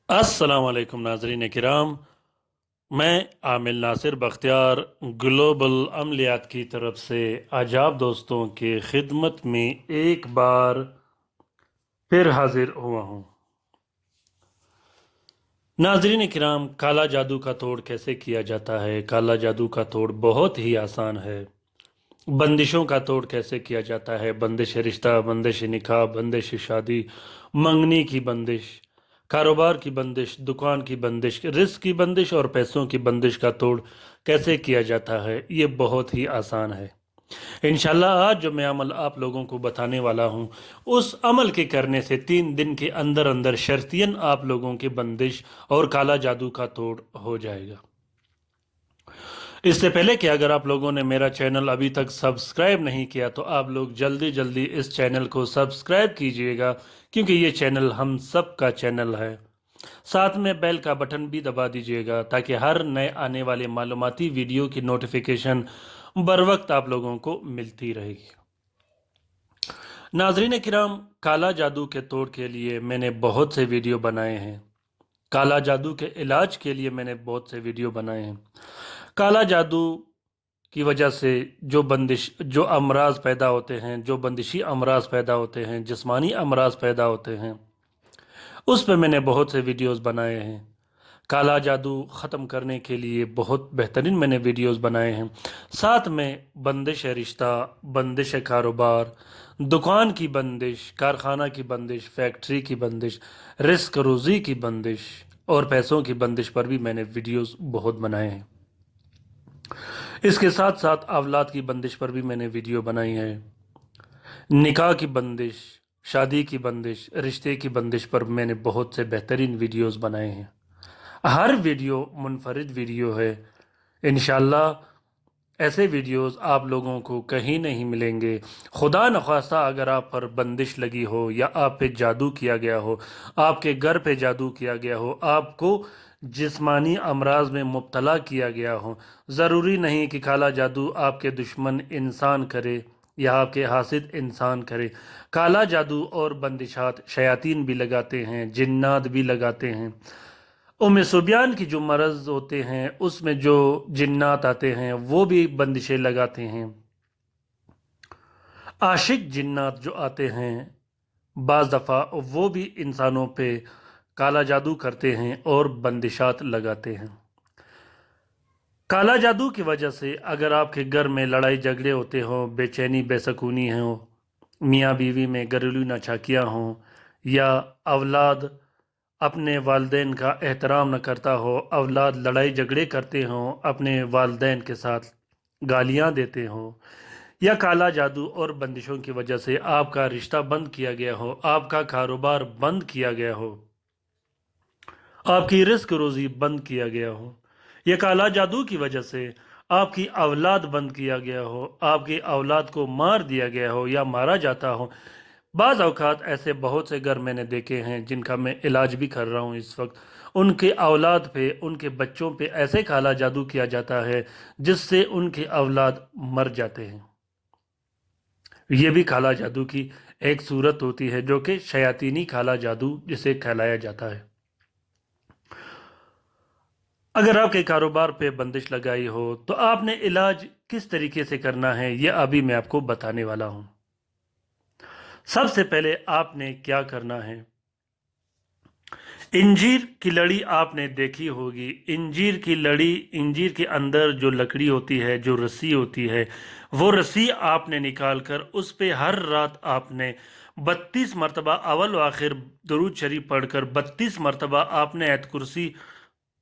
अस्सलाम वालेकुम नाजरीन किराम। मैं आमिल नासिर बख्तियार ग्लोबल अमलियात की तरफ से आज आप दोस्तों के खिदमत में एक बार फिर हाजिर हुआ हूँ। नाजरीन किराम, काला जादू का तोड़ कैसे किया जाता है? काला जादू का तोड़ बहुत ही आसान है। बंदिशों का तोड़ कैसे किया जाता है? बंदिश रिश्ता, बंदिश निकाह, बंदिश शादी, मंगनी की बंदिश, कारोबार की बंदिश, दुकान की बंदिश, रिस्क की बंदिश और पैसों की बंदिश का तोड़ कैसे किया जाता है? ये बहुत ही आसान है। इंशाल्लाह आज जो मैं अमल आप लोगों को बताने वाला हूँ, उस अमल के करने से 3 दिन के अंदर अंदर शर्तियन आप लोगों की बंदिश और काला जादू का तोड़ हो जाएगा। इससे पहले कि अगर आप लोगों ने मेरा चैनल अभी तक सब्सक्राइब नहीं किया तो आप लोग जल्दी जल्दी इस चैनल को सब्सक्राइब कीजिएगा, क्योंकि ये चैनल हम सब का चैनल है। साथ में बेल का बटन भी दबा दीजिएगा ताकि हर नए आने वाले मालूमाती वीडियो की नोटिफिकेशन बर वक्त आप लोगों को मिलती रहेगी। नाजरीन किराम, काला जादू के तोड़ के लिए मैंने बहुत से वीडियो बनाए हैं। काला जादू के इलाज के लिए मैंने बहुत से वीडियो बनाए हैं। काला जादू की वजह से जो अमराज पैदा होते हैं, जो बंदिशी अमराज पैदा होते हैं, जिस्मानी अमराज पैदा होते हैं, उस पे मैंने बहुत से वीडियोस बनाए हैं। काला जादू ख़त्म करने के लिए बहुत बेहतरीन मैंने वीडियोस बनाए हैं। साथ में बंदिश रिश्ता, बंदिश कारोबार, दुकान की बंदिश, कारखाना की बंदिश, फैक्ट्री की बंदिश, रिस्क रोज़ी की बंदिश और पैसों की बंदिश पर भी मैंने वीडियोस बहुत बनाए हैं। इसके साथ साथ औलाद की बंदिश पर भी मैंने वीडियो बनाई है। निकाह की बंदिश, शादी की बंदिश, रिश्ते की बंदिश पर मैंने बहुत से बेहतरीन वीडियोस बनाए हैं। हर वीडियो मुनफरिद वीडियो है। इंशाल्लाह ऐसे वीडियोस आप लोगों को कहीं नहीं मिलेंगे। खुदा न खास्ता अगर आप पर बंदिश लगी हो या आप पे जादू किया गया हो, आपके घर पे जादू किया गया हो, आपको जिस्मानी अमराज में मुब्तला किया गया हो, ज़रूरी नहीं कि काला जादू आपके दुश्मन इंसान करे या आपके हासिद इंसान करे। काला जादू और बंदिशात शयातीन भी लगाते हैं, जिन्नात भी लगाते हैं। उम्मे सुबियान की जो मरज़ होते हैं उसमें जो जिन्नात आते हैं वो भी बंदिशें लगाते हैं। आशिक जिन्नात जो आते हैं बाज़ दफ़ा वो भी इंसानों पे काला जादू करते हैं और बंदिशात लगाते हैं। काला जादू की वजह से अगर आपके घर में लड़ाई झगड़े होते हों, बेचैनी बेसकूनी हो, मियाँ बीवी में घरेलू नाचाकियाँ हों, या औलाद अपने वालदेन का एहतराम न करता हो, औलाद लड़ाई झगड़े करते हों, अपने वालदेन के साथ गालियाँ देते हों, या काला जादू और बंदिशों की वजह से आपका रिश्ता बंद किया गया हो, आपका कारोबार बंद किया गया हो, आपकी रिस्क रोज़ी बंद किया गया हो, या काला जादू की वजह से आपकी औलाद बंद किया गया हो, आपकी औलाद को मार दिया गया हो या मारा जाता हो। बाज़ औक़ात ऐसे बहुत से घर मैंने देखे हैं जिनका मैं इलाज भी कर रहा हूँ इस वक्त। उनके औलाद पे, उनके बच्चों पे ऐसे काला जादू किया जाता है जिससे उनके औलाद मर जाते हैं। ये भी काला जादू की एक सूरत होती है जो कि शयातीनी काला जादू जिसे कहलाया जाता है। अगर आपके कारोबार पे बंदिश लगाई हो तो आपने इलाज किस तरीके से करना है ये अभी मैं आपको बताने वाला हूं। सबसे पहले आपने क्या करना है, इंजीर की लड़ी आपने देखी होगी। इंजीर की लड़ी, इंजीर के अंदर जो लकड़ी होती है, जो रस्सी होती है, वो रस्सी आपने निकाल कर उस पे हर रात आपने 32 मरतबा अवल व आखिर दरूद शरीफ पढ़कर 32 मरतबा आपने आयत कुर्सी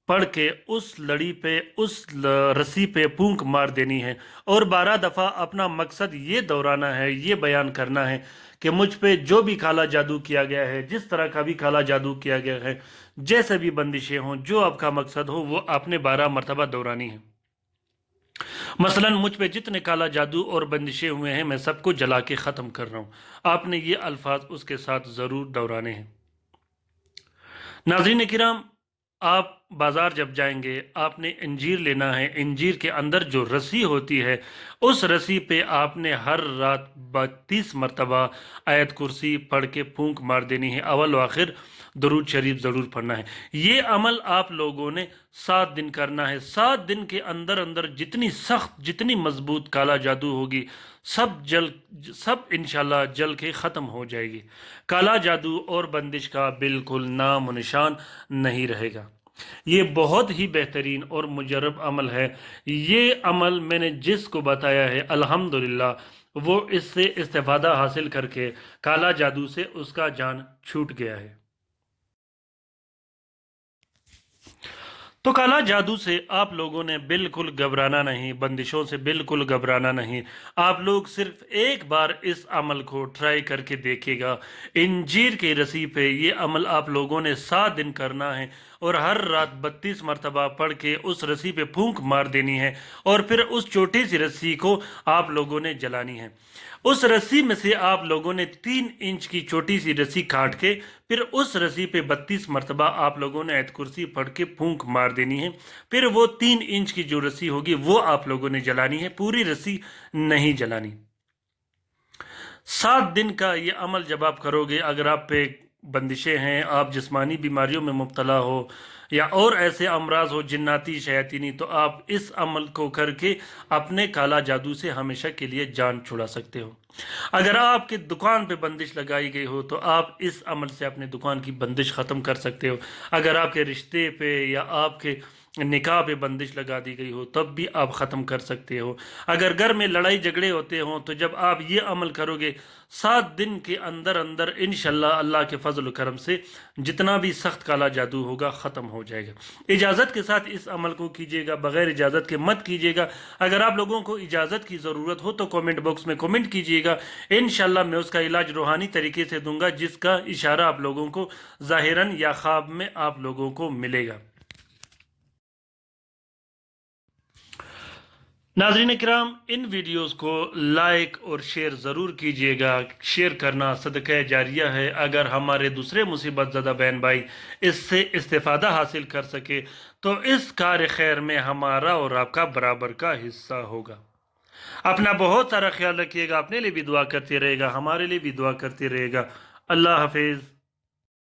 पढ़ के उस लड़ी पे, रस्सी पे फूंक मार देनी है और 12 दफ़ा अपना मकसद ये दोहराना है, ये बयान करना है कि मुझ पे जो भी काला जादू किया गया है, जिस तरह का भी काला जादू किया गया है, जैसे भी बंदिशें हों, जो आपका मकसद हो वो आपने 12 मरतबा दोहरानी है। मसलन मुझ पे जितने काला जादू और बंदिशें हुए हैं मैं सबको जला के ख़त्म कर रहा हूँ। आपने ये अल्फाज उसके साथ ज़रूर दोहराने हैं। नाज़रीन किराम, आप बाज़ार जब जाएंगे, आपने अंजीर लेना है। अंजीर के अंदर जो रस्सी होती है, उस रस्सी पे आपने हर रात 32 मरतबा आयत कुर्सी पढ़ के फूंक मार देनी है। अव्वल व आखिर दरूद शरीफ ज़रूर पढ़ना है। ये अमल आप लोगों ने 7 दिन करना है। 7 दिन के अंदर अंदर जितनी सख्त, जितनी मजबूत काला जादू होगी, सब इंशाल्लाह जल के ख़त्म हो जाएगी। काला जादू और बंदिश का बिल्कुल नाम निशान नहीं रहेगा। ये बहुत ही बेहतरीन और मुजरब अमल है। ये अमल मैंने जिसको बताया है, अल्हम्दुलिल्लाह वो इससे इस्तेफादा हासिल करके काला जादू से उसका जान छूट गया है। तो काला जादू से आप लोगों ने बिल्कुल घबराना नहीं, बंदिशों से बिल्कुल घबराना नहीं। आप लोग सिर्फ एक बार इस अमल को ट्राई करके देखिएगा। इंजीर की रस्सी पे ये अमल आप लोगों ने 7 दिन करना है और हर रात 32 मरतबा पढ़ के उस रस्सी पे फूंक मार देनी है और फिर उस छोटी सी रस्सी को आप लोगों ने जलानी है। उस रस्सी में से आप लोगों ने 3 इंच की छोटी सी रस्सी काट के फिर उस रस्सी पे 32 मरतबा आप लोगों ने आयत कुर्सी पढ़ के फूंक मार देनी है। फिर वो 3 इंच की जो रस्सी होगी वो आप लोगों ने जलानी है, पूरी रस्सी नहीं जलानी। 7 दिन का ये अमल जब आप करोगे, अगर आप पे बंदिशें हैं, आप जिस्मानी बीमारियों में मुब्तला हो या और ऐसे अमराज हो जिन्नाती शयातीनी, तो आप इस अमल को करके अपने काला जादू से हमेशा के लिए जान छुड़ा सकते हो। अगर आपकी दुकान पे बंदिश लगाई गई हो तो आप इस अमल से अपने दुकान की बंदिश ख़त्म कर सकते हो। अगर आपके रिश्ते पे या आपके निकाह पे बंदिश लगा दी गई हो तब भी आप ख़त्म कर सकते हो। अगर घर में लड़ाई झगड़े होते हों तो जब आप ये अमल करोगे 7 दिन के अंदर अंदर इंशाल्लाह अल्लाह के फजल करम से जितना भी सख्त काला जादू होगा ख़त्म हो जाएगा। इजाज़त के साथ इस अमल को कीजिएगा, बग़ैर इजाज़त के मत कीजिएगा। अगर आप लोगों को इजाज़त की ज़रूरत हो तो कमेंट बॉक्स में कमेंट कीजिएगा। इंशाल्लाह मैं उसका इलाज रूहानी तरीके से दूंगा, जिसका इशारा आप लोगों को ज़ाहिरन या ख्वाब में आप लोगों को मिलेगा। नाज़रीन इकराम, इन वीडियोस को लाइक और शेयर ज़रूर कीजिएगा। शेयर करना सदका जारिया है। अगर हमारे दूसरे मुसीबत ज़दा बहन भाई इससे इस्तेफादा हासिल कर सके तो इस कार्य खैर में हमारा और आपका बराबर का हिस्सा होगा। अपना बहुत सारा ख्याल रखिएगा, अपने लिए भी दुआ करते रहेगा, हमारे लिए भी दुआ करते रहेगा। अल्लाह हाफिज़।